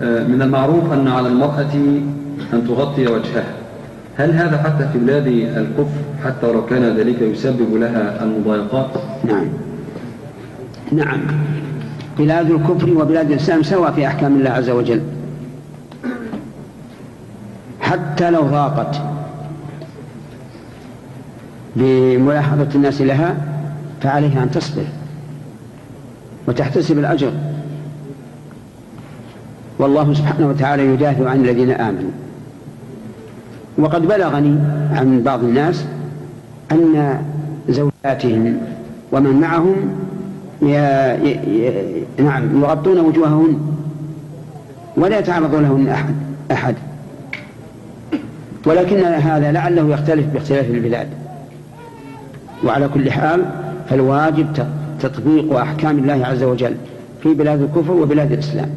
من المعروف أن على المرأة أن تغطي وجهها، هل هذا حتى في بلاد الكفر حتى ولو كان ذلك يسبب لها المضايقات؟ نعم، بلاد الكفر وبلاد الإسلام سواء في أحكام الله عز وجل، حتى لو ضاقت بملاحظة الناس لها فعليها أن تصبر وتحتسب الأجر، والله سبحانه وتعالى يدافع عن الذين آمنوا. وقد بلغني عن بعض الناس أن زوجاتهم ومن معهم يغطون وجوههن ولا يتعرض لهن أحد، ولكن هذا لعله يختلف باختلاف البلاد. وعلى كل حال فالواجب تطبيق أحكام الله عز وجل في بلاد الكفر وبلاد الإسلام.